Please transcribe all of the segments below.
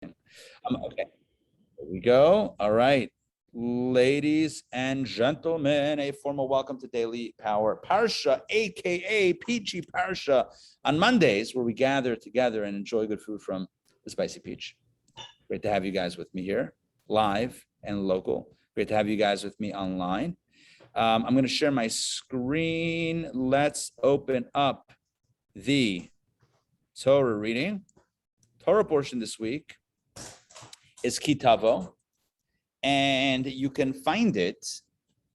Okay, here we go. All right, ladies and gentlemen, a formal welcome to Daily Power Parsha, aka Peachy Parsha, on Mondays, where we gather together and enjoy good food from the Spicy Peach. Great to have you guys with me here, live and local. Great to have you guys with me online. I'm going to share my screen. Let's open up the Torah reading. Torah portion this week is Tavo, and you can find it,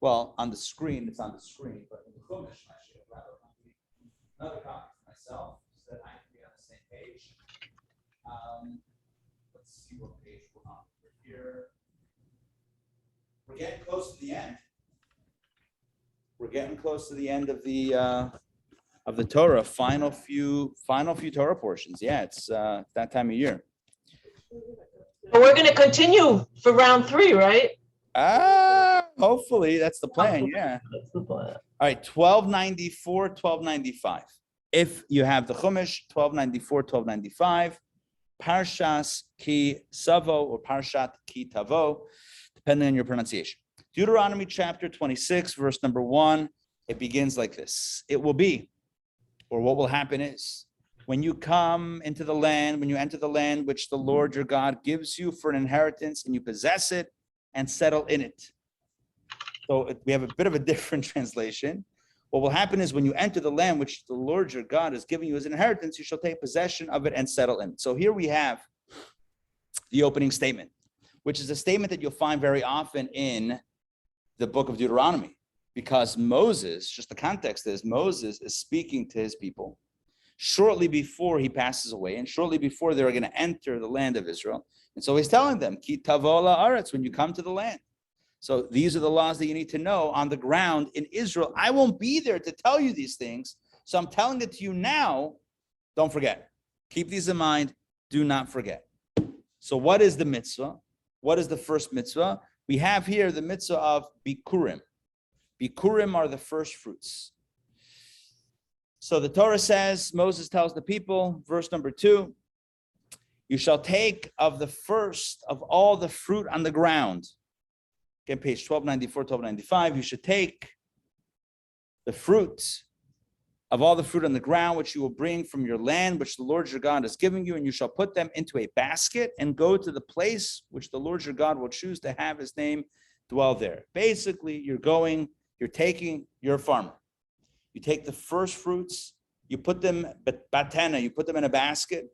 well, on the screen. It's on the screen, but in the Chumash, I should have another copy for myself so that I can be on the same page. Let's see what page we're on. We're here. We're getting close to the end. We're getting close to the end of the Torah. Final few Torah portions. Yeah, it's that time of year. We're going to continue for round 3, right? Hopefully that's the plan. Yeah. That's the plan. All right, 1294, 1295. If you have the Chumash, 1294, 1295, Parshas Ki Savo or Parshat Ki Tavo, depending on your pronunciation. Deuteronomy Chapter 26, verse number 1. It begins like this. It will be, or what will happen is, when you come into the land, when you enter the land which the Lord your God gives you for an inheritance, and you possess it and settle in it. So we have a bit of a different translation. What will happen is when you enter the land which the Lord your God is giving you as an inheritance, you shall take possession of it and settle in it. So here we have the opening statement, which is a statement that you'll find very often in the book of Deuteronomy, because Moses, just the context is, Moses is speaking to his people shortly before he passes away, and shortly before they're going to enter the land of Israel. And so he's telling them, Ki Tavo la'aretz, when you come to the land. So these are the laws that you need to know on the ground in Israel. I won't be there to tell you these things, so I'm telling it to you now. Don't forget. Keep these in mind. Do not forget. So what is the mitzvah? What is the first mitzvah? We have here the mitzvah of bikurim. Bikurim are the first fruits. So the Torah says, Moses tells the people, verse number 2, you shall take of the first of all the fruit on the ground. Again, page 1294, 1295, you should take the fruit of all the fruit on the ground, which you will bring from your land, which the Lord your God is giving you, and you shall put them into a basket and go to the place which the Lord your God will choose to have his name dwell there. Basically, you're a farmer. You take the first fruits, you put them, batena, you put them in a basket,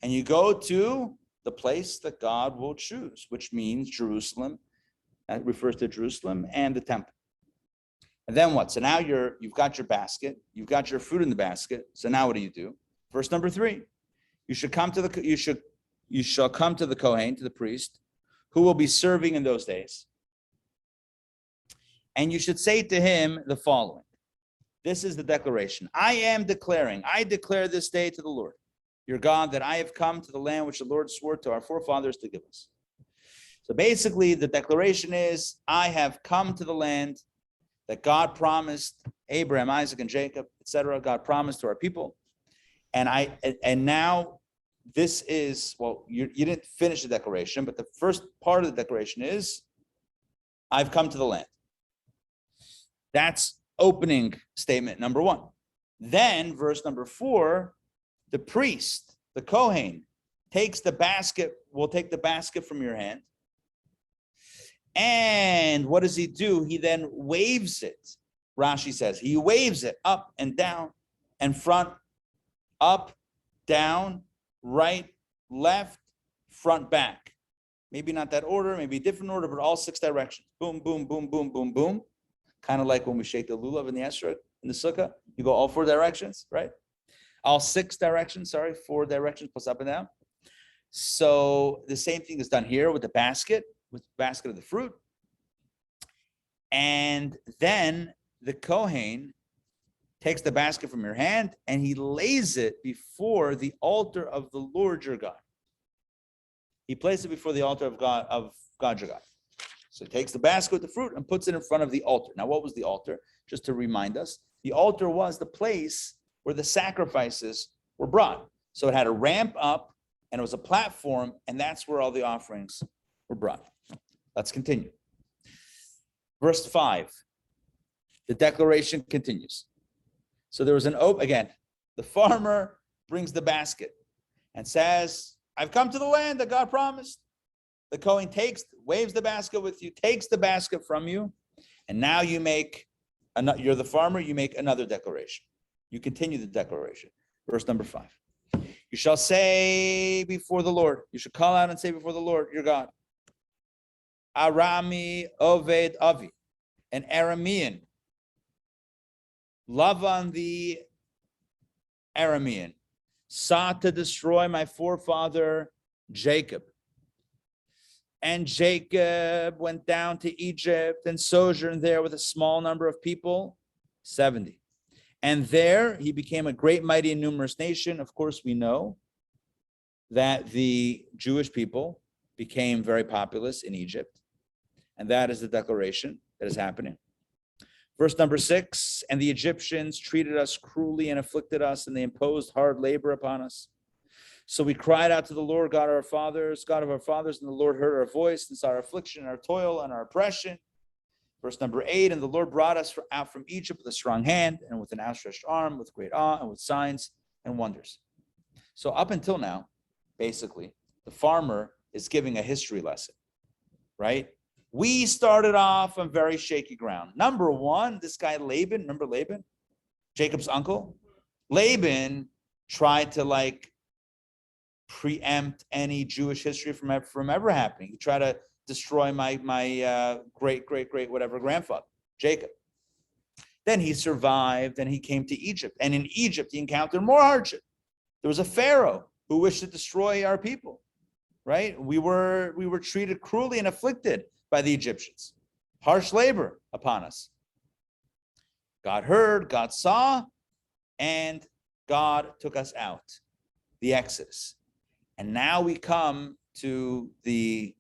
and you go to the place that God will choose, which means Jerusalem. That refers to Jerusalem and the temple. And then what? So now you've got your basket, you've got your fruit in the basket. So now what do? Verse number 3, you shall come to the Kohen, to the priest, who will be serving in those days. And you should say to him the following. This is the declaration. I declare this day to the Lord, your God, that I have come to the land which the Lord swore to our forefathers to give us. So basically, the declaration is, I have come to the land that God promised Abraham, Isaac, and Jacob, etc. God promised to our people. And now this is, well, you didn't finish the declaration, but the first part of the declaration is, I've come to the land. That's opening statement number 1. Then verse number 4, the priest, the Kohen, will take the basket from your hand. And what does he do? He then waves it. Rashi says he waves it up and down and front, up, down, right, left, front, back. Maybe not that order, maybe a different order, but all 6 directions. Boom, boom, boom, boom, boom, boom. Kind of like when we shake the lulav in the esrog, in the sukkah, you go all 4 directions, right? All 6 directions, 4 directions plus up and down. So the same thing is done here with the basket of the fruit. And then the Kohen takes the basket from your hand and he lays it before the altar of the Lord your God. He places it before the altar of God your God. So he takes the basket with the fruit and puts it in front of the altar. Now, what was the altar? Just to remind us, the altar was the place where the sacrifices were brought. So it had a ramp up and it was a platform, and that's where all the offerings were brought. Let's continue. Verse 5, the declaration continues. So there was again, the farmer brings the basket and says, I've come to the land that God promised. The Kohen waves the basket with you, takes the basket from you, and now you're the farmer, you make another declaration. You continue the declaration. Verse number 5. You shall say before the Lord, you should call out and say before the Lord, your God, Arami Oved Avi, an Aramean, Lavan the Aramean, sought to destroy my forefather Jacob. And Jacob went down to Egypt and sojourned there with a small number of people, 70. And there he became a great, mighty, and numerous nation. Of course, we know that the Jewish people became very populous in Egypt. And that is the declaration that is happening. Verse number 6, and the Egyptians treated us cruelly and afflicted us, and they imposed hard labor upon us. So we cried out to the Lord, God of our fathers, and the Lord heard our voice and saw our affliction, our toil, and our oppression. Verse number 8, and the Lord brought us out from Egypt with a strong hand and with an outstretched arm, with great awe, and with signs and wonders. So up until now, basically, the farmer is giving a history lesson, right? We started off on very shaky ground. Number one, this guy Laban, remember Laban? Jacob's uncle? Laban tried to preempt any Jewish history from ever happening. He tried to destroy my great whatever grandfather, Jacob. Then he survived and he came to Egypt. And in Egypt, he encountered more hardship. There was a Pharaoh who wished to destroy our people, right? We were treated cruelly and afflicted by the Egyptians. Harsh labor upon us. God heard, God saw, and God took us out. The Exodus. And now we come to the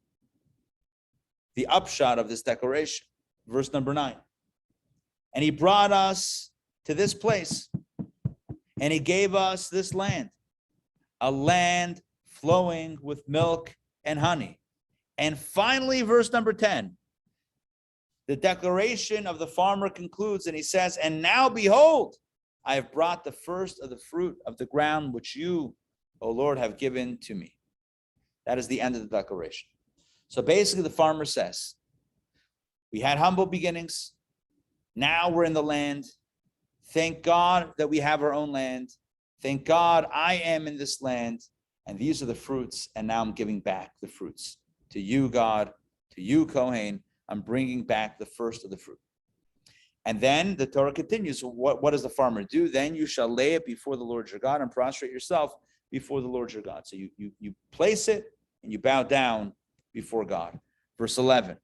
upshot of this declaration. Verse number 9. And he brought us to this place, and he gave us this land, a land flowing with milk and honey. And finally, verse number 10, the declaration of the farmer concludes, and he says, and now behold, I have brought the first of the fruit of the ground which you, O Lord, have given to me. That is the end of the declaration. So basically the farmer says, we had humble beginnings. Now we're in the land. Thank God that we have our own land. Thank God I am in this land. And these are the fruits. And now I'm giving back the fruits to you, God, to you, Kohen. I'm bringing back the first of the fruit. And then the Torah continues. What does the farmer do? Then you shall lay it before the Lord your God and prostrate yourself before the Lord your God. So you place it and you bow down before God. Verse 11.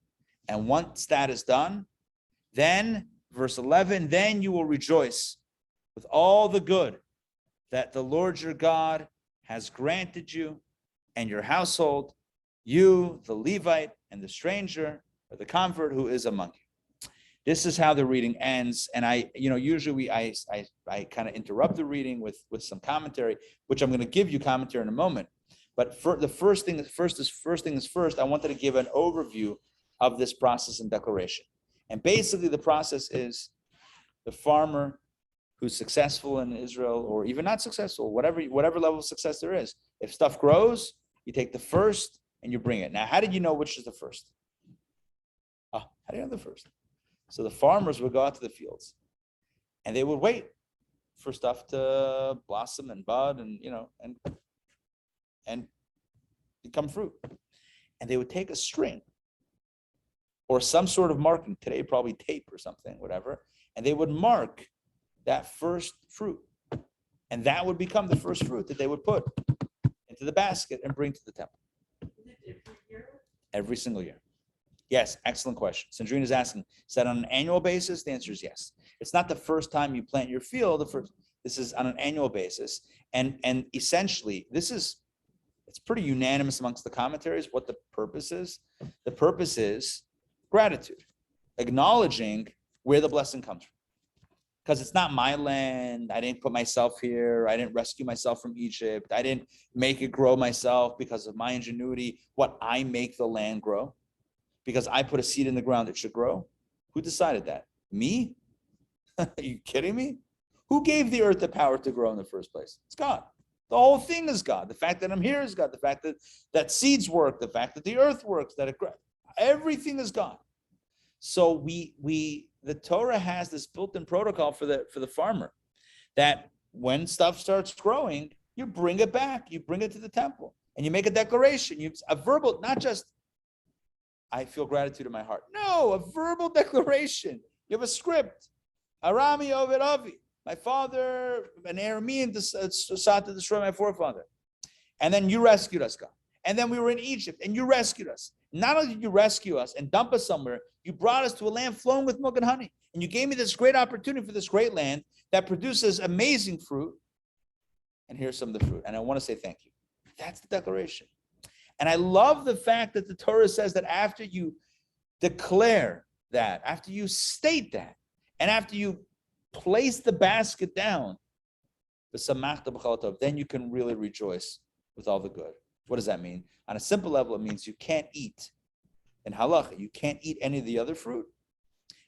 And once that is done, then, verse 11, then you will rejoice with all the good that the Lord your God has granted you and your household, you, the Levite, and the stranger, or the convert who is among you. This is how the reading ends. And usually I kind of interrupt the reading with some commentary, which I'm going to give you commentary in a moment. But the first thing is first, I wanted to give an overview of this process and declaration. And basically the process is the farmer who's successful in Israel, or even not successful, whatever level of success there is. If stuff grows, you take the first and you bring it. Now, how did you know which is the first? How do you know the first? So the farmers would go out to the fields and they would wait for stuff to blossom and bud and become fruit. And they would take a string or some sort of marking, today probably tape or something, whatever, and they would mark that first fruit. And that would become the first fruit that they would put into the basket and bring to the temple. Every year? Every single year. Yes, excellent question. Sandrine is asking, is that on an annual basis? The answer is yes. It's not the first time you plant your field. This is on an annual basis. And essentially, it's pretty unanimous amongst the commentaries what the purpose is. The purpose is gratitude, acknowledging where the blessing comes from. because it's not my land. I didn't put myself here. I didn't rescue myself from Egypt. I didn't make it grow myself because of my ingenuity. What, I make the land grow? Because I put a seed in the ground, it should grow? Who decided that? Me? Are you kidding me? Who gave the earth the power to grow in the first place? It's God. The whole thing is God. The fact that I'm here is God. The fact that seeds work, the fact that the earth works, that it grows, everything is God. So the Torah has this built-in protocol for the farmer, that when stuff starts growing, you bring it back, you bring it to the temple, and you make a declaration. A verbal, not just, I feel gratitude in my heart. No, a verbal declaration. You have a script. Arami Oved Avi. My father, an Aramean, sought to destroy my forefather. And then you rescued us, God. And then we were in Egypt, and you rescued us. Not only did you rescue us and dump us somewhere, you brought us to a land flowing with milk and honey. And you gave me this great opportunity for this great land that produces amazing fruit. And here's some of the fruit. And I want to say thank you. That's the declaration. And I love the fact that the Torah says that after you declare that, after you state that, and after you place the basket down, then you can really rejoice with all the good. What does that mean? On a simple level, it means you can't eat. In halacha, you can't eat any of the other fruit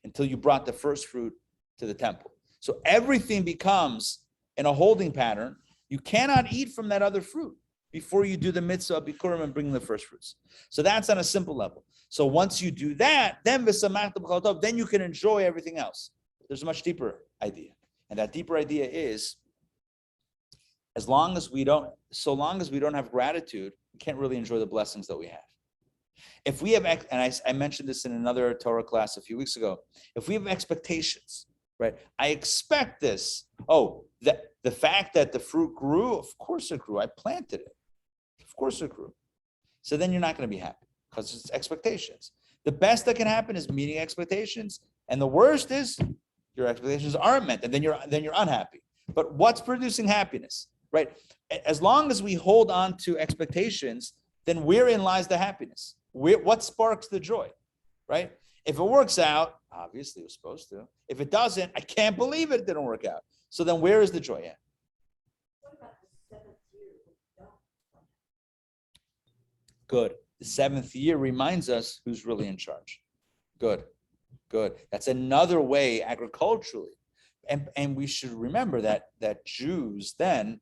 until you brought the first fruit to the temple. So everything becomes in a holding pattern. You cannot eat from that other fruit before you do the mitzvah of bikurim and bring the first fruits. So that's on a simple level. So once you do that, then you can enjoy everything else. There's a much deeper idea. And that deeper idea is, so long as we don't have gratitude, we can't really enjoy the blessings that we have. If we have, and I mentioned this in another Torah class a few weeks ago, if we have expectations, right? I expect this. Oh, the fact that the fruit grew, of course it grew. I planted it. Of course it grew. So then you're not going to be happy because it's expectations. The best that can happen is meeting expectations, and the worst is your expectations aren't met, and then you're unhappy. But what's producing happiness, right? As long as we hold on to expectations, then wherein lies the happiness? What sparks the joy, right? If it works out, obviously it was supposed to. If it doesn't, I can't believe it didn't work out. So then where is the joy at? What about the 7th year? Good. The 7th year reminds us who's really in charge. Good. That's another way agriculturally. And we should remember that Jews then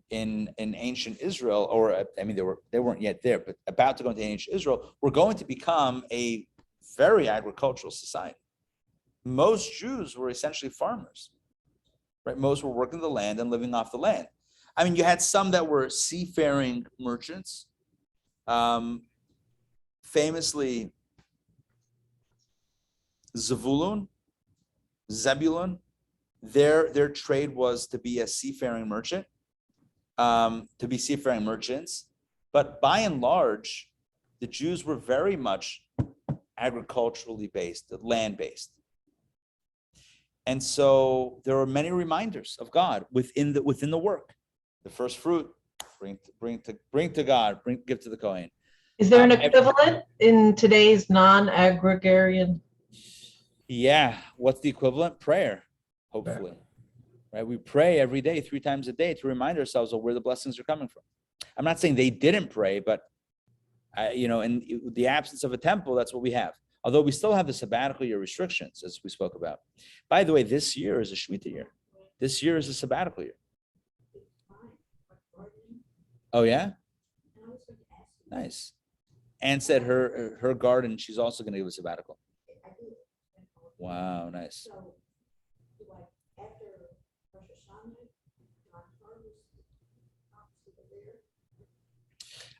in ancient Israel, or I mean they weren't yet there, but about to go into ancient Israel, were going to become a very agricultural society. Most Jews were essentially farmers, right? Most were working the land and living off the land. I mean, you had some that were seafaring merchants. Famously, Zebulun, their trade was to be a seafaring merchant, to be seafaring merchants. But by and large, the Jews were very much agriculturally based, land-based. And so there are many reminders of God within the work. The first fruit, bring to God, give to the Kohen. Is there an equivalent in today's non-agrarian? Yeah, what's the equivalent? Prayer, hopefully. Right? We pray every day, 3 times a day, to remind ourselves of where the blessings are coming from. I'm not saying they didn't pray, but in the absence of a temple, that's what we have. Although we still have the sabbatical year restrictions, as we spoke about. By the way, this year is a Shemitah year. This year is a sabbatical year. Oh yeah? Nice. Anne said her garden, she's also going to give a sabbatical. Wow, nice.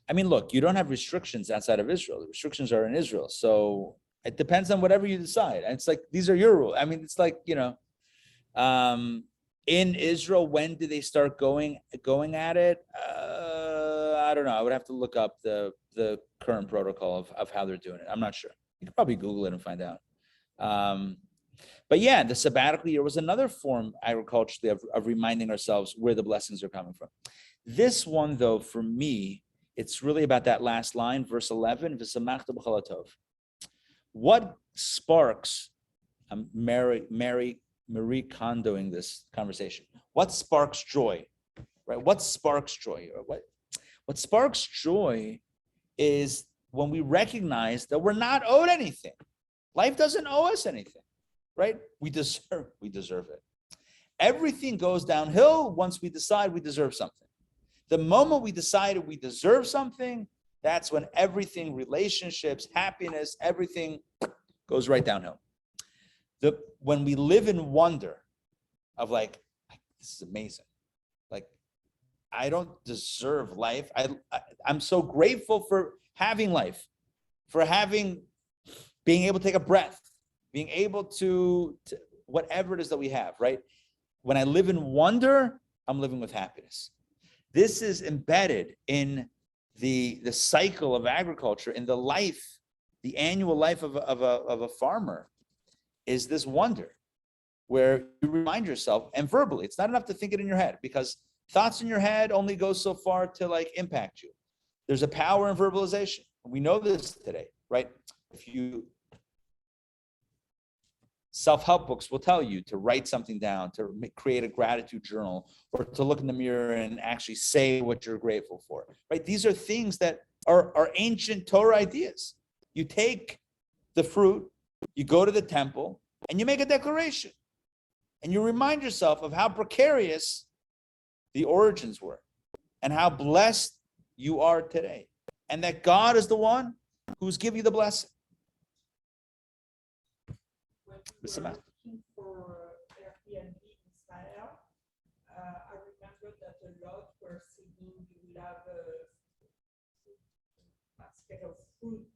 I mean, look, you don't have restrictions outside of Israel. The restrictions are in Israel. So it depends on whatever you decide. And it's like, these are your rules. I mean, it's like, in Israel, when do they start going at it? I don't know. I would have to look up the current protocol of how they're doing it. I'm not sure. You could probably Google it and find out. But yeah, the sabbatical year was another form agriculturally of reminding ourselves where the blessings are coming from. This one, though, for me, it's really about that last line, verse 11, V'samachta b'chol hatov. What sparks Mary Marie Kondoing this conversation. What sparks joy, right? What sparks joy? What sparks joy is when we recognize that we're not owed anything. Life doesn't owe us anything, right? We deserve it. Everything goes downhill once we decide we deserve something. The moment we decided we deserve something, that's when everything, relationships, happiness, everything goes right downhill. When we live in wonder of like, this is amazing. Like, I don't deserve life. I'm so grateful for having life, for being able to take a breath, being able to whatever it is that we have, right? When I live in wonder, I'm living with happiness. This is embedded in the cycle of agriculture, in the life, the annual life of a farmer, is this wonder where you remind yourself, and verbally, it's not enough to think it in your head, because thoughts in your head only go so far to like impact you. There's a power in verbalization. We know this today, right? If you self-help books will tell you to write something down, to create a gratitude journal, or to look in the mirror and actually say what you're grateful for, right? These are things that are ancient Torah ideas. You take the fruit, you go to the temple, and you make a declaration. And you remind yourself of how precarious the origins were and how blessed you are today. And that God is the one who's giving you the blessing. When we were looking for Airbnb in Israel, I remember that a lot were saying you will have a basket of fruit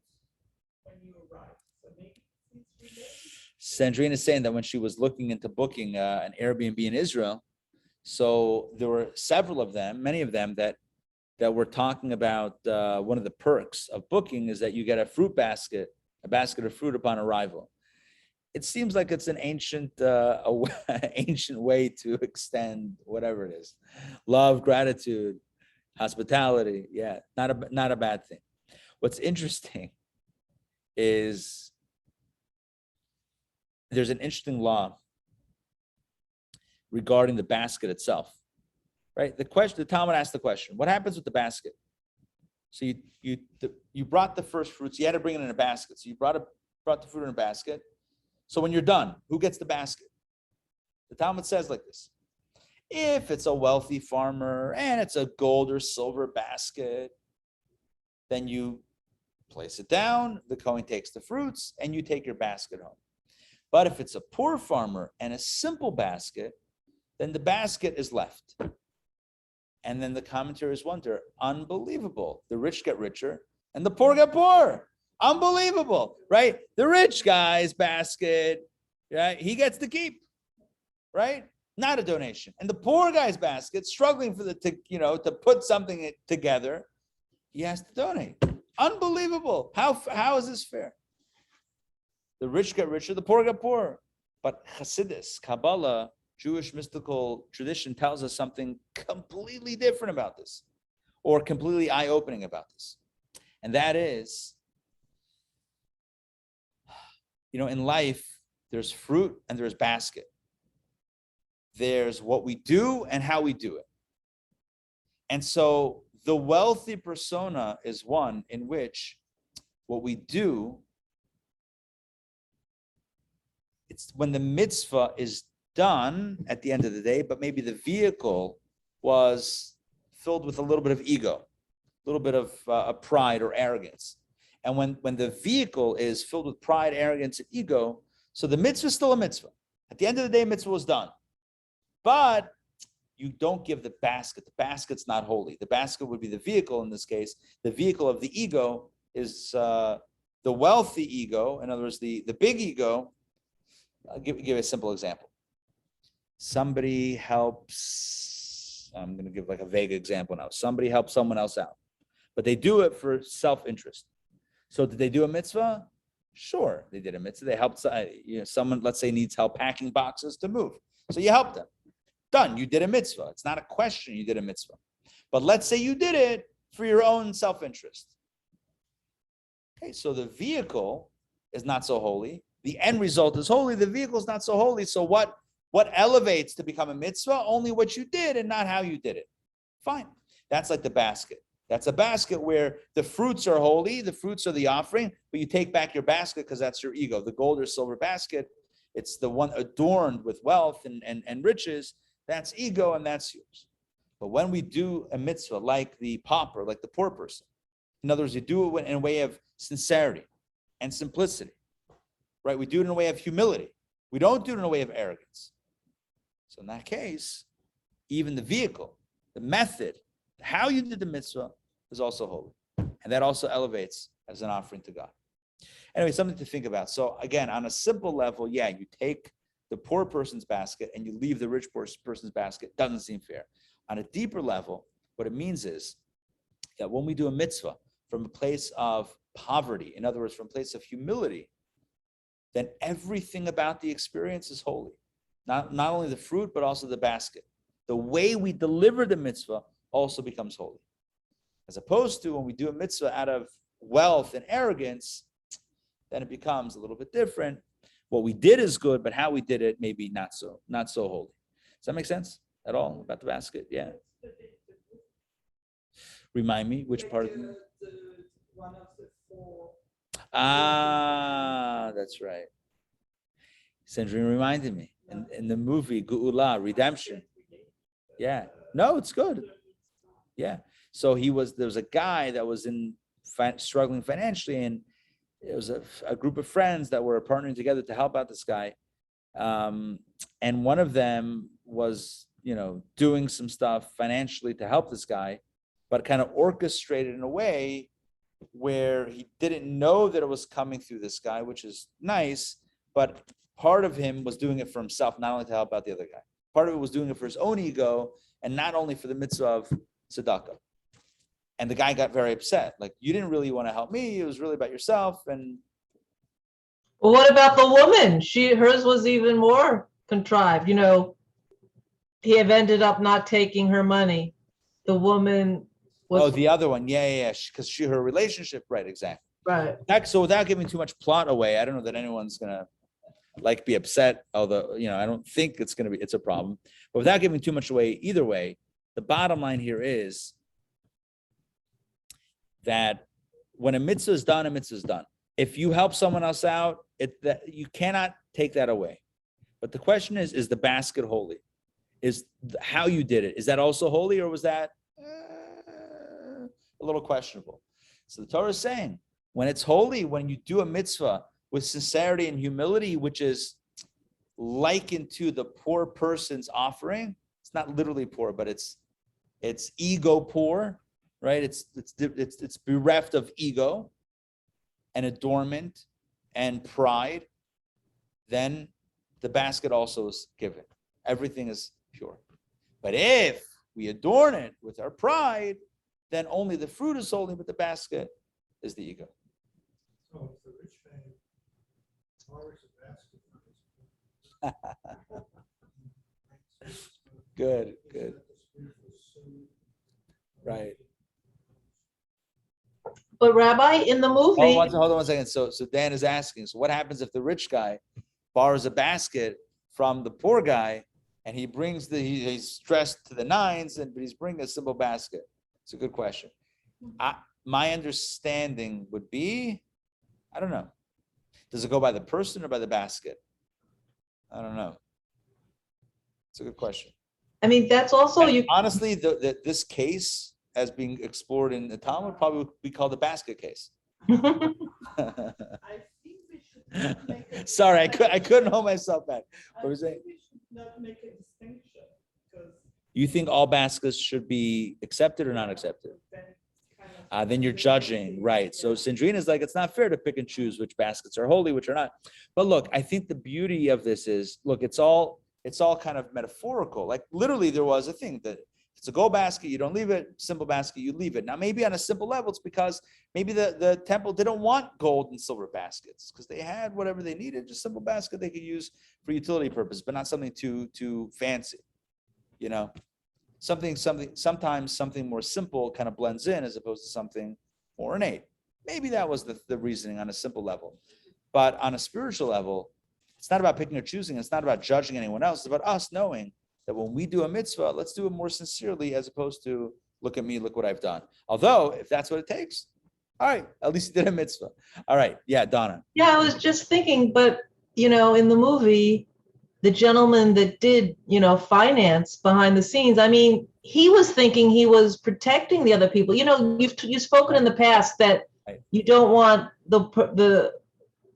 when you arrive. So maybe it's related. Sandrine is saying that when she was looking into booking an Airbnb in Israel, so there were several of them, many of them that were talking about one of the perks of booking is that you get a basket of fruit upon arrival. It seems like it's an ancient ancient way to extend whatever it is. Love, gratitude, hospitality. Yeah, not a bad thing. What's interesting is there's an interesting law regarding the basket itself, right? The Talmud asked the question, what happens with the basket? So you brought the first fruits, you had to bring it in a basket. So you brought the fruit in a basket. So when you're done, who gets the basket? The Talmud says like this: if it's a wealthy farmer and it's a gold or silver basket, then you place it down, the Kohen takes the fruits, and you take your basket home. But if it's a poor farmer and a simple basket, then the basket is left. And then the commentaries wonder, unbelievable. The rich get richer and the poor get poorer. Unbelievable, right? The rich guy's basket, right? He gets to keep, right? Not a donation. And the poor guy's basket, struggling to put something together, he has to donate. Unbelievable. How is this fair? The rich get richer, the poor get poorer. But Hasidus, Kabbalah, Jewish mystical tradition tells us something completely different about this, or completely eye-opening about this. And that is, in life, there's fruit and there's basket. There's what we do and how we do it. And so the wealthy persona is one in which what we do, it's when the mitzvah is done at the end of the day, but maybe the vehicle was filled with a little bit of ego, a little bit of pride or arrogance. And when the vehicle is filled with pride, arrogance, and ego, so the mitzvah is still a mitzvah. At the end of the day, mitzvah was done. But you don't give the basket. The basket's not holy. The basket would be the vehicle in this case. The vehicle of the ego is the wealthy ego. In other words, the big ego. I'll give a simple example. Somebody helps, I'm going to give like a vague example now. Somebody helps someone else out, but they do it for self-interest. So did they do a mitzvah? Sure, they did a mitzvah. They helped someone, let's say, needs help packing boxes to move. So you helped them. Done. You did a mitzvah. It's not a question. You did a mitzvah. But let's say you did it for your own self-interest. Okay, so the vehicle is not so holy. The end result is holy. The vehicle is not so holy. So what What elevates to become a mitzvah? Only what you did and not how you did it. Fine. That's like the basket. That's a basket where the fruits are holy, the fruits are the offering, but you take back your basket because that's your ego. The gold or silver basket, it's the one adorned with wealth and riches. That's ego and that's yours. But when we do a mitzvah like the pauper, like the poor person, in other words, you do it in a way of sincerity and simplicity, right? We do it in a way of humility. We don't do it in a way of arrogance. So in that case, even the vehicle, the method, how you did the mitzvah is also holy. And that also elevates as an offering to God. Anyway, something to think about. So again, on a simple level, yeah, you take the poor person's basket and you leave the rich person's basket. Doesn't seem fair. On a deeper level, what it means is that when we do a mitzvah from a place of poverty, in other words, from a place of humility, then everything about the experience is holy. Not only the fruit, but also the basket. The way we deliver the mitzvah also becomes holy. As opposed to when we do a mitzvah out of wealth and arrogance, then it becomes a little bit different. What we did is good, but how we did it maybe not so holy. Does that make sense at all about the basket? Yeah. Remind me which part of the one of the four. That's right. Sandrine reminded me in the movie Geula, Redemption. Yeah. No, it's good. Yeah. So there was a guy that was struggling financially, and it was a group of friends that were partnering together to help out this guy. And one of them was, doing some stuff financially to help this guy, but kind of orchestrated in a way where he didn't know that it was coming through this guy, which is nice, but part of him was doing it for himself, not only to help out the other guy. Part of it was doing it for his own ego, and not only for the mitzvah of tzedakah. And the guy got very upset. Like, you didn't really want to help me. It was really about yourself. And Well, what about the woman? Hers was even more contrived. He have ended up not taking her money. The woman was. the other one. Yeah. Because her relationship. Right, exactly. Right. So without giving too much plot away, I don't know that anyone's going to be upset. Although, I don't think it's a problem. But without giving too much away, either way, the bottom line here is that when a mitzvah is done, a mitzvah is done. If you help someone else out, you cannot take that away. But the question is the basket holy? Is how you did it? Is that also holy, or was that a little questionable? So the Torah is saying, when it's holy, when you do a mitzvah with sincerity and humility, which is likened to the poor person's offering, it's not literally poor, but it's ego poor. Right, it's bereft of ego and adornment and pride. Then the basket also is given. Everything is pure. But if we adorn it with our pride, then only the fruit is holy, but the basket is the ego. So if the rich man borrows a basket, Good. Right. But Rabbi, in the movie. Hold on 1 second. So Dan is asking, so what happens if the rich guy borrows a basket from the poor guy, and he brings he's dressed to the nines, but he's bringing a simple basket? It's a good question. My understanding would be, I don't know. Does it go by the person or by the basket? I don't know. It's a good question. I mean, that's also Honestly, this case, as being explored in the Talmud, probably would be called the basket case. I think we should not make a Sorry, I couldn't hold myself back. What was I it? think we should not make a distinction, because You think all baskets should be accepted or not accepted? then kind of. Then you're judging, right? So Sandrine is like, it's not fair to pick and choose which baskets are holy, which are not. But look, I think the beauty of this is, look, it's all kind of metaphorical. Like literally, there was a thing that it's a gold basket, you don't leave it. Simple basket, you leave it. Now, maybe on a simple level, it's because maybe the temple didn't want gold and silver baskets because they had whatever they needed, just simple basket they could use for utility purpose, but not something too fancy. Sometimes something more simple kind of blends in as opposed to something more innate. Maybe that was the reasoning on a simple level. But on a spiritual level, It's not about picking or choosing. It's not about judging anyone else. It's about us knowing that when we do a mitzvah, let's do it more sincerely as opposed to look at me, look what I've done. Although, if that's what it takes, all right, at least you did a mitzvah. All right, yeah, Donna. Yeah, I was just thinking, but in the movie, the gentleman that did, finance behind the scenes, I mean, he was thinking he was protecting the other people. You've spoken in the past that you don't want the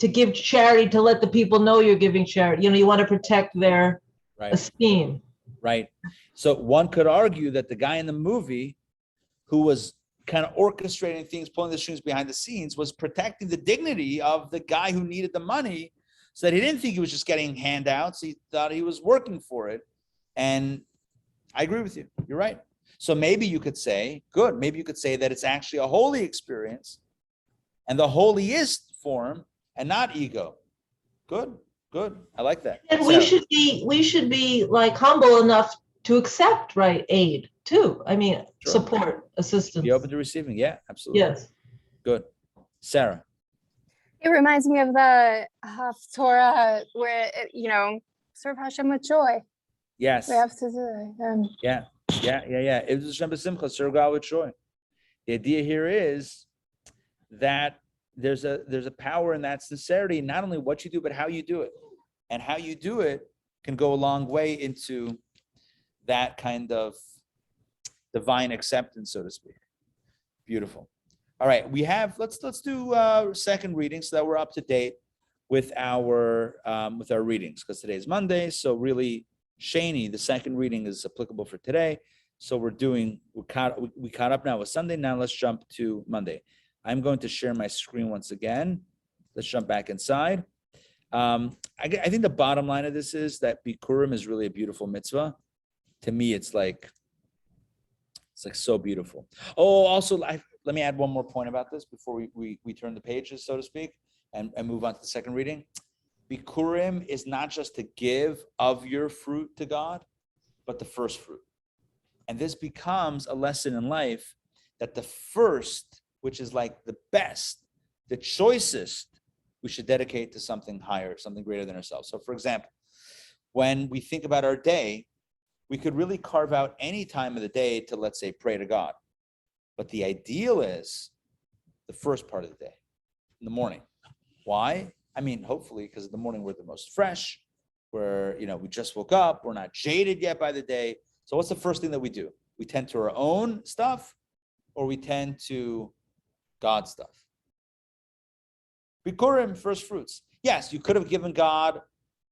to give charity to let the people know you're giving charity. You want to protect their esteem. Right. So one could argue that the guy in the movie who was kind of orchestrating things, pulling the strings behind the scenes, was protecting the dignity of the guy who needed the money, so that he didn't think he was just getting handouts. He thought he was working for it. And I agree with you. You're right. So maybe you could say, maybe you could say that it's actually a holy experience and the holiest form and not ego. Good. I like that. And we should be like humble enough to accept aid too. I mean, support, assistance. Be open to receiving. Yeah, absolutely. Yes. Good. Sarah. It reminds me of the Torah where, serve Hashem with joy. Yes. We have to do it. Yeah. It was Hashem b'simcha, serve God with joy. The idea here is that there's a power in that sincerity, not only what you do, but how you do it. And how you do it can go a long way into that kind of divine acceptance, so to speak. Beautiful. All right, let's do second reading so that we're up to date with our readings, because today's Monday. So really, Shani, the second reading is applicable for today. So we caught up now with Sunday. Now let's jump to Monday. I'm going to share my screen once again. Let's jump back inside. I think the bottom line of this is that Bikurim is really a beautiful mitzvah. To me, it's like so beautiful. Oh, also, let me add one more point about this before we turn the pages, so to speak, and move on to the second reading. Bikurim is not just to give of your fruit to God, but the first fruit. And this becomes a lesson in life that the first, which is like the best, the choicest, we should dedicate to something higher, something greater than ourselves. So for example, when we think about our day, we could really carve out any time of the day to, let's say, pray to God. But the ideal is the first part of the day, in the morning. Why? I mean, hopefully, because in the morning we're the most fresh, we just woke up, we're not jaded yet by the day. So what's the first thing that we do? We tend to our own stuff, or we tend to God's stuff? Bikurim, first fruits. Yes, you could have given God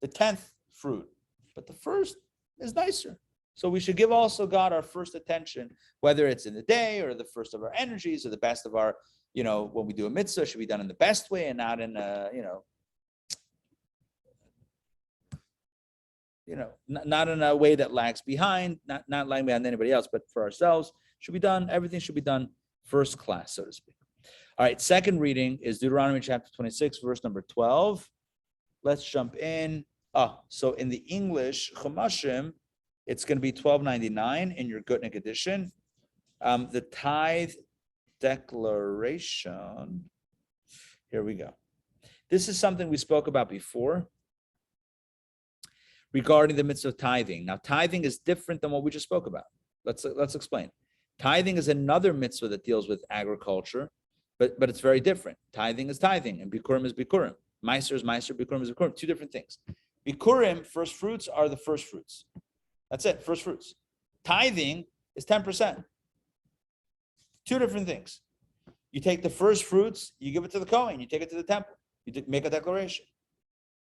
the 10th fruit, but the first is nicer. So we should give also God our first attention, whether it's in the day or the first of our energies or the best of our, when we do a mitzvah, should be done in the best way and not in not in a way that lags behind, not lagging behind anybody else, but for ourselves, everything should be done first class, so to speak. All right, second reading is Deuteronomy Chapter 26, verse number 12. Let's jump in. So in the English Chumashim, it's going to be $12.99 in your Gutnick edition. The tithe declaration. Here we go. This is something we spoke about before regarding the mitzvah of tithing. Now, tithing is different than what we just spoke about. Let's explain. Tithing is another mitzvah that deals with agriculture, but it's very different. Tithing is tithing, and Bikurim is Bikurim. Meiser is Meiser, Bikurim is Bikurim. Two different things. Bikurim, first fruits, are the first fruits. That's it, first fruits. Tithing is 10%. Two different things. You take the first fruits, you give it to the Kohen, you take it to the temple, you make a declaration.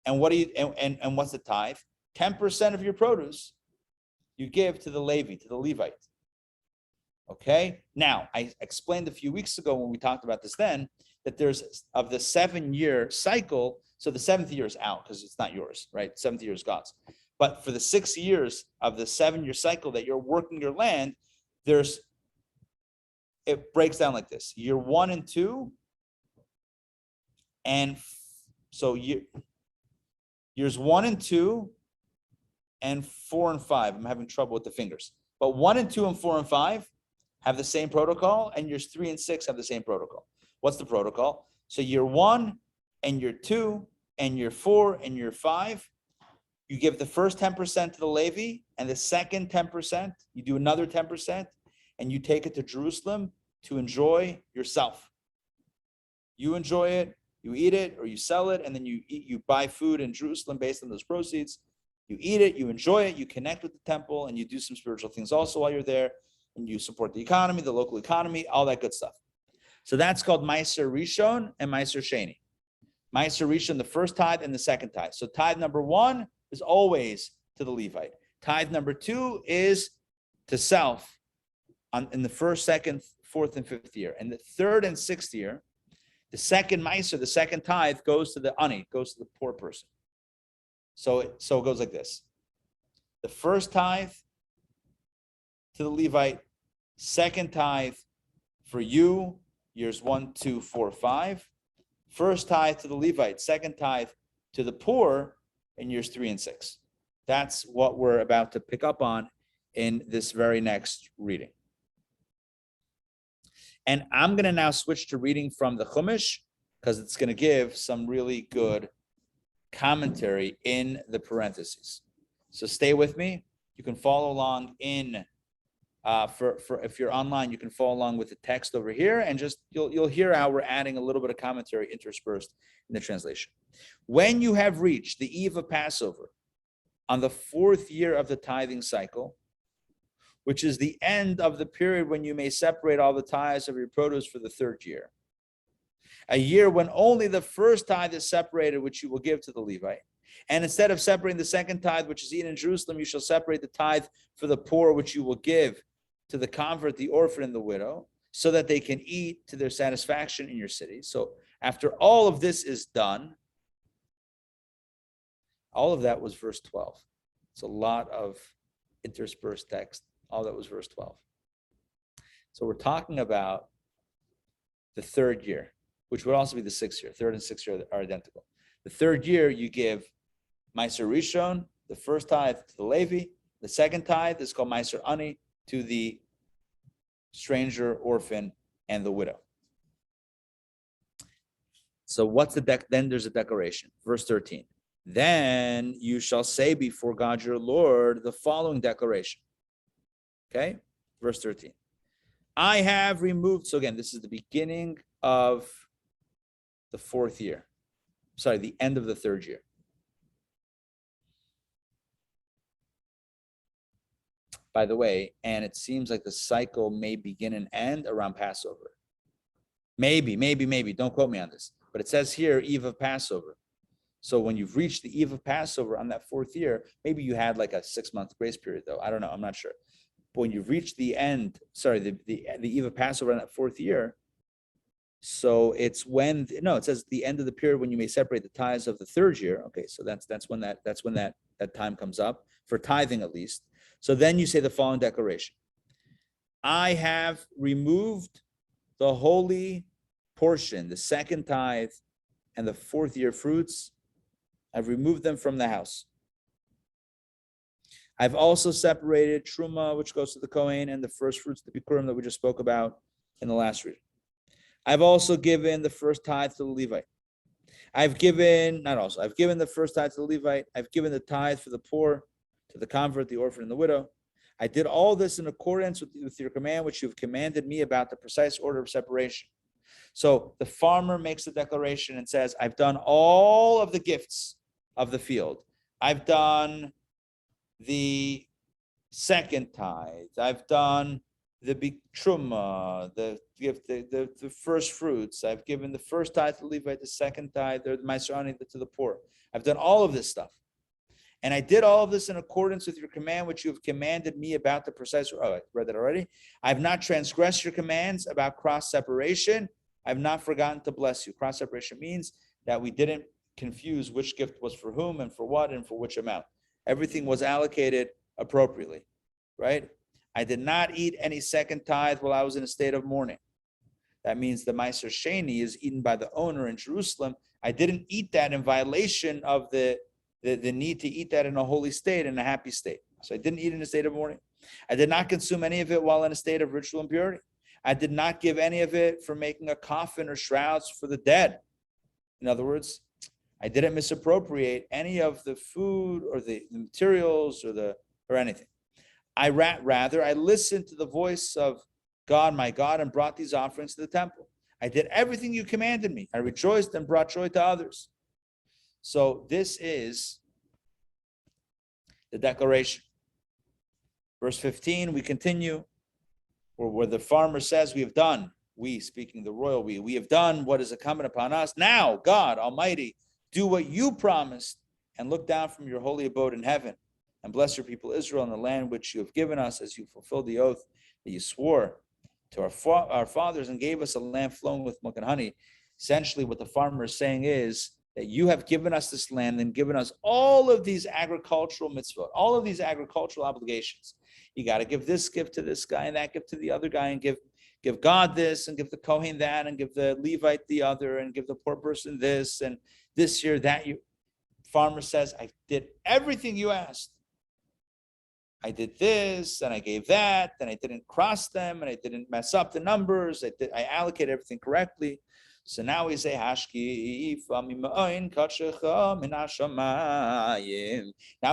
And and what's the tithe? 10% of your produce you give to the Levi, to the Levite. Okay? Now, I explained a few weeks ago when we talked about this then, that there's, of the 7-year cycle, so the 7th year is out because it's not yours, right? 7th year is God's. But for the 6 years of the 7-year cycle that you're working your land, it breaks down like this. Year 1 and 2, and so years 1 and 2, and 4 and 5. I'm having trouble with the fingers. But 1 and 2 and 4 and 5 have the same protocol, and years 3 and 6 have the same protocol. What's the protocol? So year 1 and year 2 and year 4 and year 5, you give the first 10% to the Levi, and the second 10%, you do another 10%, and you take it to Jerusalem to enjoy yourself. You enjoy it, you eat it, or you sell it, and then you buy food in Jerusalem based on those proceeds. You eat it, you enjoy it, you connect with the temple, and you do some spiritual things also while you're there, and you support the economy, the local economy, all that good stuff. So that's called Meiser Rishon and Meiser Sheni. Meiser Rishon, the first tithe, and the second tithe. So tithe number 1 is always to the Levite. Tithe number 2 is to self in the first, second, fourth, and fifth year. And the third and sixth year, the second Meiser, the second tithe, goes to the ani, goes to the poor person. So it goes like this. The first tithe to the Levite, second tithe for you, years 1, 2, 4, 5. First tithe to the Levite, second tithe to the poor in years 3 and 6. That's what we're about to pick up on in this very next reading. And I'm going to now switch to reading from the Chumash because it's going to give some really good commentary in the parentheses. So stay with me. You can follow along in for if you're online, you can follow along with the text over here, and just you'll hear how we're adding a little bit of commentary interspersed in the translation. When you have reached the eve of Passover on the 4th year of the tithing cycle, which is the end of the period when you may separate all the tithes of your produce for the 3rd year, a year when only the first tithe is separated, which you will give to the Levite. And instead of separating the second tithe, which is eaten in Jerusalem, you shall separate the tithe for the poor, which you will give to the convert, the orphan, and the widow, so that they can eat to their satisfaction in your city. So after all of this is done, all of that was verse 12. It's a lot of interspersed text. All that was verse 12. So we're talking about the 3rd year, which would also be the 6th year. 3rd and 6th year are identical. The 3rd year, you give Meiser Rishon, the first tithe to the Levi. The second tithe is called Meiser Ani, to the stranger, orphan, and the widow. So what's the then there's a declaration. Verse 13. Then you shall say before God your Lord the following declaration. Okay? Verse 13. I have removed, so again, this is the beginning of the 4th year. Sorry, the end of the 3rd year. By the way, and it seems like the cycle may begin and end around Passover. Maybe. Don't quote me on this. But it says here, eve of Passover. So when you've reached the eve of Passover on that 4th year, maybe you had like a 6-month grace period, though. I don't know. I'm not sure. But when you've reached the end, the eve of Passover on that 4th year, so it's when, no, it says the end of the period when you may separate the tithes of the 3rd year. Okay, so that's when that time comes up, for tithing at least. So then you say the following declaration. I have removed the holy portion, the second tithe, and the 4th year fruits. I've removed them from the house. I've also separated Truma, which goes to the Kohen, and the first fruits, the Bikurim, that we just spoke about in the last reading. I've also given the first tithe to the Levite. I've given the first tithe to the Levite. I've given the tithe for the poor, to the convert, the orphan, and the widow. I did all this in accordance with your command, which you've commanded me about the precise order of separation. So the farmer makes a declaration and says, I've done all of the gifts of the field. I've done the second tithe. I've done the big truma, the gift, the first fruits. I've given the first tithe to the Levite, the second tithe, the Meiser Ani to the poor. I've done all of this stuff. And I did all of this in accordance with your command, which you have commanded me about the precise. Oh, I read that already. I've not transgressed your commands about cross separation. I've not forgotten to bless you. Cross separation means that we didn't confuse which gift was for whom and for what and for which amount. Everything was allocated appropriately, right? I did not eat any second tithe while I was in a state of mourning. That means the Meiser Sheni is eaten by the owner in Jerusalem. I didn't eat that in violation of the need to eat that in a holy state, in a happy state. So I didn't eat in a state of mourning. I did not consume any of it while in a state of ritual impurity. I did not give any of it for making a coffin or shrouds for the dead. In other words, I didn't misappropriate any of the food or the materials or anything. Rather, I listened to the voice of God, my God, and brought these offerings to the temple. I did everything you commanded me. I rejoiced and brought joy to others. So this is the declaration. Verse 15, we continue, where the farmer says, we have done, we, speaking the royal we have done what is incumbent upon us. Now, God Almighty, do what you promised and look down from your holy abode in heaven and bless your people Israel in the land which you have given us as you fulfill the oath that you swore to our fathers and gave us a land flowing with milk and honey. Essentially, what the farmer is saying is that you have given us this land and given us all of these agricultural mitzvah, all of these agricultural obligations. You got to give this gift to this guy and that gift to the other guy, and give God this and give the Kohen that and give the Levite the other and give the poor person this and this year that you. Farmer says, I did everything you asked. I did this and I gave that, and I didn't cross them and I didn't mess up the numbers. I allocated everything correctly. So now we say, now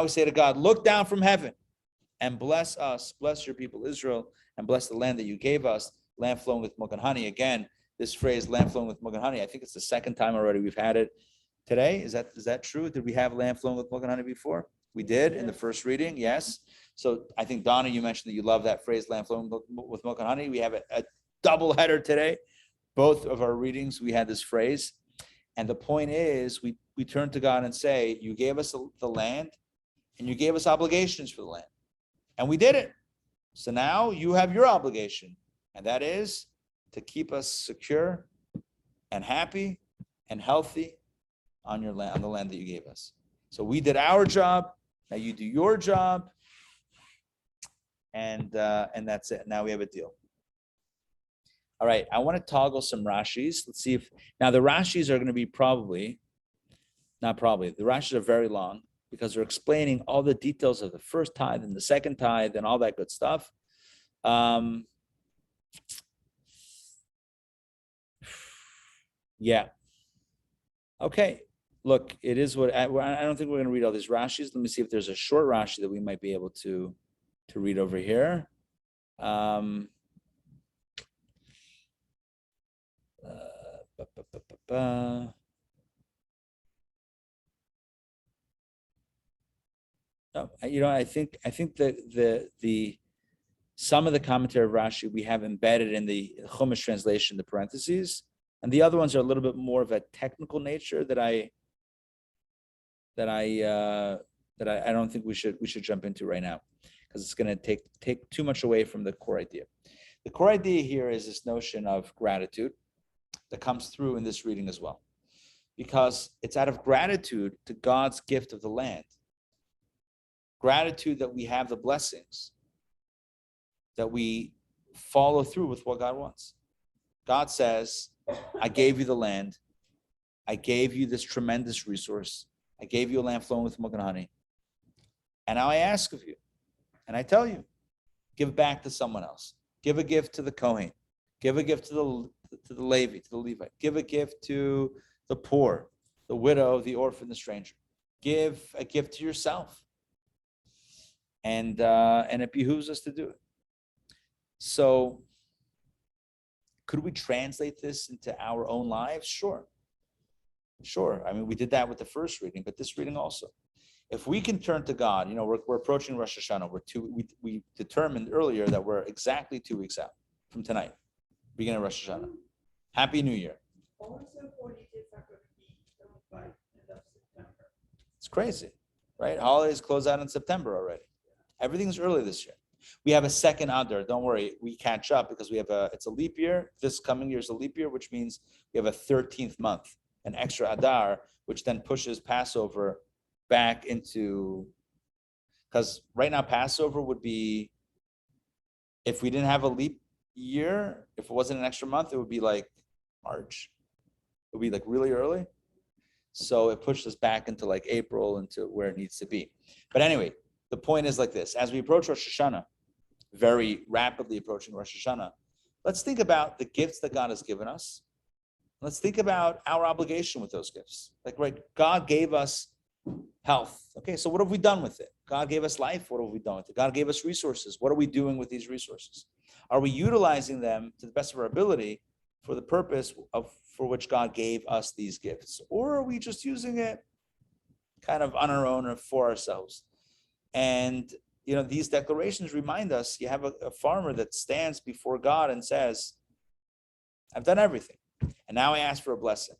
we say to God, look down from heaven and bless us, bless your people Israel, and bless the land that you gave us, land flowing with milk and honey. Again, this phrase, land flowing with milk and honey, I think it's the second time already we've had it today. Is that true? Did we have land flowing with milk and honey before? We did in the first reading, yes. So I think, Donna, you mentioned that you love that phrase, land flowing with milk and honey. We have a double header today. Both of our readings, we had this phrase. And the point is, we turn to God and say, you gave us the land and you gave us obligations for the land. And we did it. So now you have your obligation. And that is to keep us secure and happy and healthy on your land, on the land that you gave us. So we did our job. Now you do your job. And that's it. Now we have a deal. All right, I want to toggle some Rashis. Let's see if, now the Rashis are going to be the Rashis are very long because they're explaining all the details of the first tithe and the second tithe and all that good stuff. Yeah. Okay, look, it is what, I don't think we're going to read all these Rashis. Let me see if there's a short Rashi that we might be able to read over here. No, I think that the some of the commentary of Rashi we have embedded in the Chumash translation, the parentheses, and the other ones are a little bit more of a technical nature that I don't think we should jump into right now, because it's going to take too much away from the core idea. The core idea here is this notion of gratitude that comes through in this reading as well, because it's out of gratitude to God's gift of the land, gratitude that we have the blessings, that we follow through with what God wants. God says, I gave you the land, I gave you this tremendous resource, I gave you a land flowing with milk and honey, and now I ask of you, and I tell you, give back to someone else. Give a gift to the Kohen, give a gift to the Levi, to the Levite. Give a gift to the poor, the widow, the orphan, the stranger. Give a gift to yourself. And it behooves us to do it. So could we translate this into our own lives? Sure. I mean, we did that with the first reading, but this reading also. If we can turn to God, we're approaching Rosh Hashanah. We determined earlier that we're exactly 2 weeks out from tonight. Beginning of Rosh Hashanah. Happy New Year. It's crazy, right? Holidays close out in September already. Everything's early this year. We have a second Adar. Don't worry, we catch up because it's a leap year. This coming year is a leap year, which means we have a 13th month, an extra Adar, which then pushes Passover back into, because right now Passover would be, if we didn't have a leap year, if it wasn't an extra month, it would be like March. It would be like really early. So it pushed us back into like April, into where it needs to be. But anyway, the point is like this: as we approach Rosh Hashanah, very rapidly approaching Rosh Hashanah, let's think about the gifts that God has given us Let's think about our obligation with those gifts. Like, right, God gave us health. Okay, so what have we done with it? God gave us life. What have we done with it? God gave us resources. What are we doing with these resources? Are we utilizing them to the best of our ability for the purpose for which God gave us these gifts? Or are we just using it kind of on our own or for ourselves? And, these declarations remind us, you have a farmer that stands before God and says, I've done everything, and now I ask for a blessing.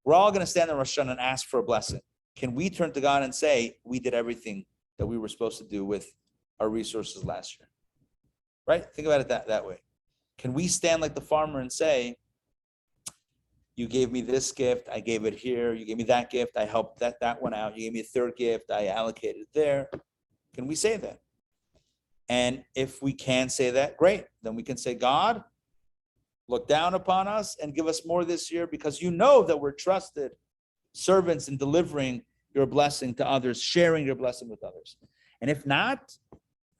We're all going to stand in Rosh Hashanah and ask for a blessing. Can we turn to God and say, we did everything that we were supposed to do with our resources last year? Right? Think about it that way. Can we stand like the farmer and say, you gave me this gift, I gave it here. You gave me that gift, I helped that one out. You gave me a third gift, I allocated it there. Can we say that? And if we can say that, great. Then we can say, God, look down upon us and give us more this year, because you know that we're trusted servants in delivering your blessing to others, sharing your blessing with others. And if not,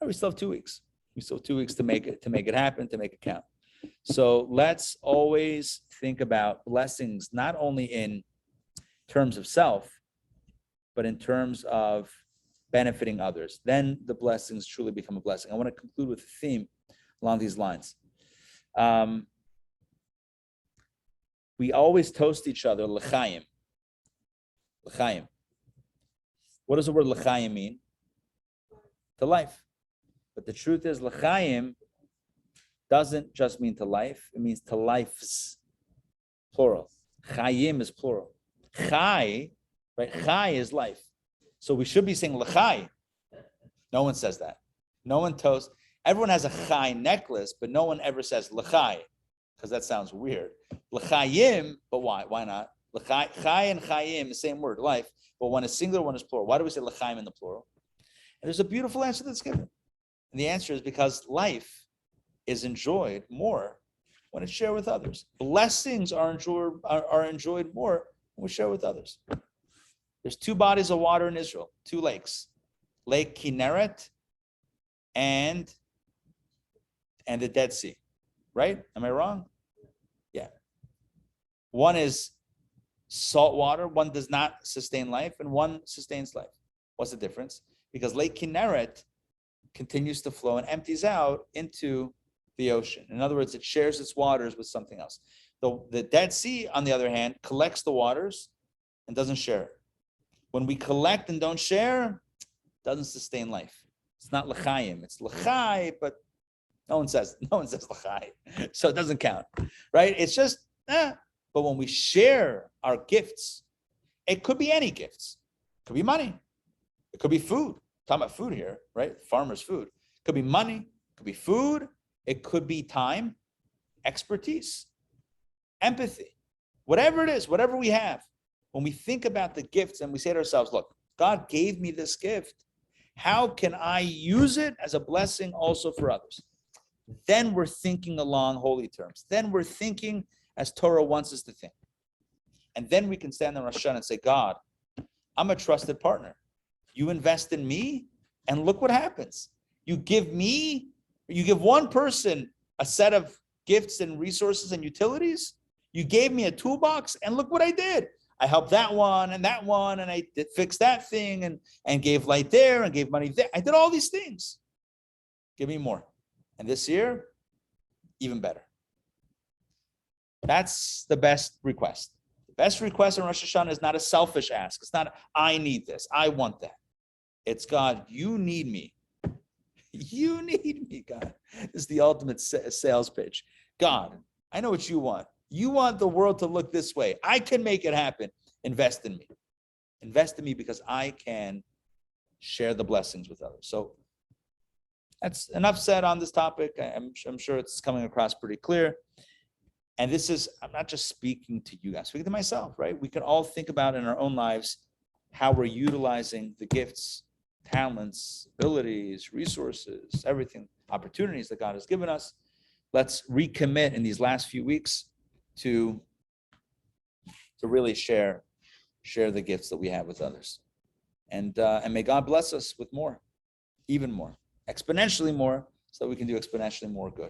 we still have 2 weeks. We still have 2 weeks to make it happen, to make it count. So let's always think about blessings, not only in terms of self, but in terms of benefiting others. Then the blessings truly become a blessing. I want to conclude with a theme along these lines. We always toast each other, l'chaim. L'chaim. What does the word l'chaim mean? To life. But the truth is, l'chaim doesn't just mean to life, it means to lives, plural. Chayim is plural. Chai, right? Chai is life. So we should be saying l'chai. No one says that. No one toasts. Everyone has a chai necklace, but no one ever says l'chai, because that sounds weird. L'chayim, but why? Why not? Chai and chayim, the same word, life, but one is singular, one is plural. Why do we say l'chaim in the plural? And there's a beautiful answer that's given. And the answer is because life is enjoyed more when it's shared with others. Blessings are enjoyed more when we share with others. There's 2 bodies of water in Israel, 2 lakes, Lake Kinneret and the Dead Sea, right? Am I wrong? Yeah. One is salt water, one does not sustain life, and one sustains life. What's the difference? Because Lake Kinneret continues to flow and empties out into the ocean. In other words, it shares its waters with something else. The Dead Sea, on the other hand, collects the waters and doesn't share it. When we collect and don't share, it doesn't sustain life. It's not l'chaim. It's l'chai, but no one says l'chai, so it doesn't count, right? It's just, But when we share our gifts, it could be any gifts. It could be money. It could be food. I'm talking about food here, right? Farmer's food. It could be money. It could be food. It could be time, expertise, empathy, whatever it is, whatever we have. When we think about the gifts and we say to ourselves, look, God gave me this gift. How can I use it as a blessing also for others? Then we're thinking along holy terms. Then we're thinking as Torah wants us to think. And then we can stand on Rosh Hashanah and say, God, I'm a trusted partner. You invest in me, and look what happens. You give one person a set of gifts and resources and utilities. You gave me a toolbox, and look what I did. I helped that one, and I fixed that thing, and gave light there, and gave money there. I did all these things. Give me more. And this year, even better. That's the best request. The best request in Rosh Hashanah is not a selfish ask. It's not, I need this, I want that. It's, God, you need me. You need me, God. This is the ultimate sales pitch. God, I know what you want. You want the world to look this way. I can make it happen. Invest in me. Invest in me because I can share the blessings with others. So that's enough said on this topic. I'm sure it's coming across pretty clear. And this is, I'm not just speaking to you, I'm speaking to myself, right? We can all think about in our own lives how we're utilizing the gifts, talents, abilities, resources, everything, opportunities that God has given us. Let's recommit in these last few weeks to really share the gifts that we have with others. And may God bless us with more, even more, exponentially more, so we can do exponentially more good.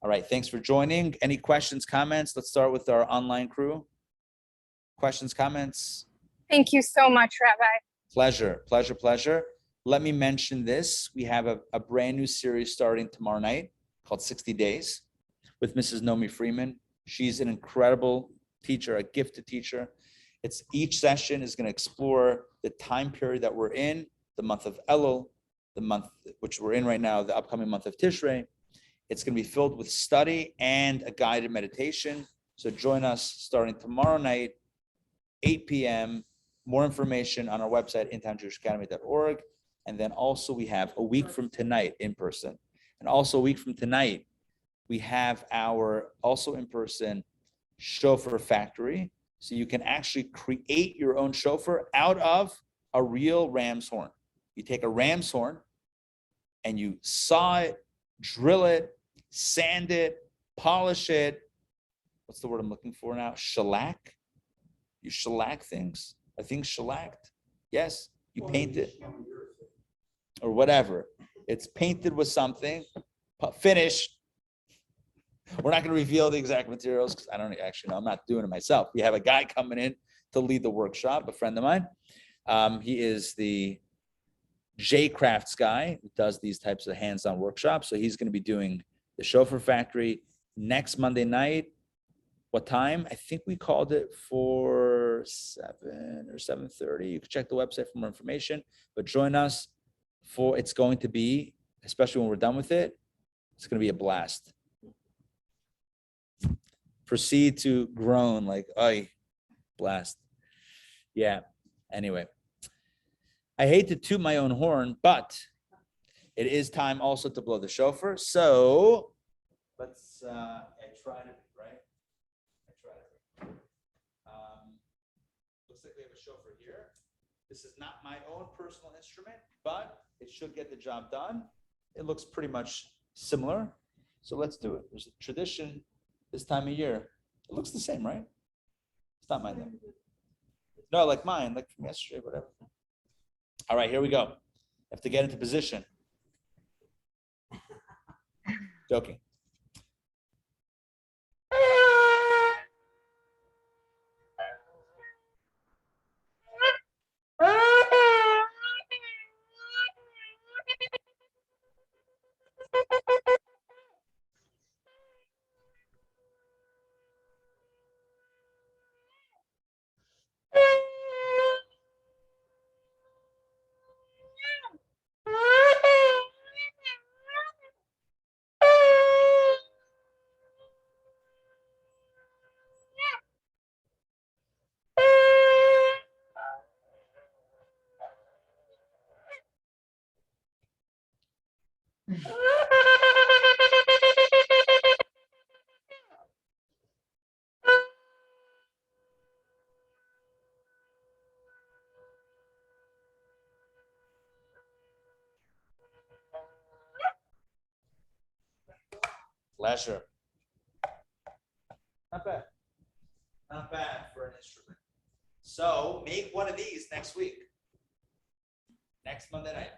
All right, thanks for joining. Any questions, comments? Let's start with our online crew. Questions, comments? Thank you so much, Rabbi. Pleasure, pleasure, pleasure. Let me mention this. We have a brand new series starting tomorrow night called 60 Days with Mrs. Nomi Freeman. She's an incredible teacher, a gifted teacher. Each session is going to explore the time period that we're in, the month of Elul, the month which we're in right now, the upcoming month of Tishrei. It's going to be filled with study and a guided meditation. So join us starting tomorrow night, 8 p.m. More information on our website, intownjewishacademy.org. And then also we have a week from tonight in person. And also a week from tonight, we have our also in person shofar factory. So you can actually create your own shofar out of a real ram's horn. You take a ram's horn and you saw it, drill it, sand it, polish it. What's the word I'm looking for now? Shellac. You shellac things. I think shellacked. Yes, you paint it or whatever. It's painted with something, finished. We're not going to reveal the exact materials because I don't actually know. I'm not doing it myself. We have a guy coming in to lead the workshop, a friend of mine. He is the J Crafts guy who does these types of hands-on workshops. So he's going to be doing the shofar factory next Monday night. What time? I think we called it for 7 or 7:30. You can check the website for more information, but join us for, it's going to be, especially when we're done with it, it's going to be a blast. Proceed to groan like, ay, blast. Yeah. Anyway, I hate to toot my own horn, but it is time also to blow the shofar. So let's, I tried it, right? I tried it. Looks like we have a shofar here. This is not my own personal instrument, but it should get the job done. It looks pretty much similar. So let's do it. There's a tradition this time of year. It looks the same, right? It's not mine though. No, like mine, like from yesterday, whatever. All right, here we go. Have to get into position. Joking. Pleasure. Not bad. Not bad for an instrument. So make one of these next week. Next Monday night.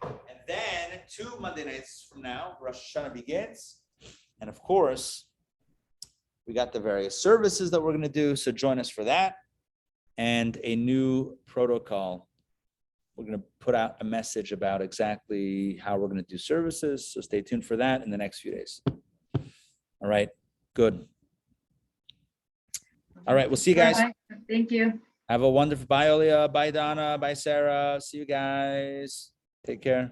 And then 2 Monday nights from now, Rosh Hashanah begins. And of course, we got the various services that we're going to do. So join us for that. And a new protocol. We're going to put out a message about exactly how we're going to do services. So stay tuned for that in the next few days. All right. Good. All right. We'll see you guys. Thank you. Have a wonderful, bye, Olia. Bye, Donna. Bye, Sarah. See you guys. Take care.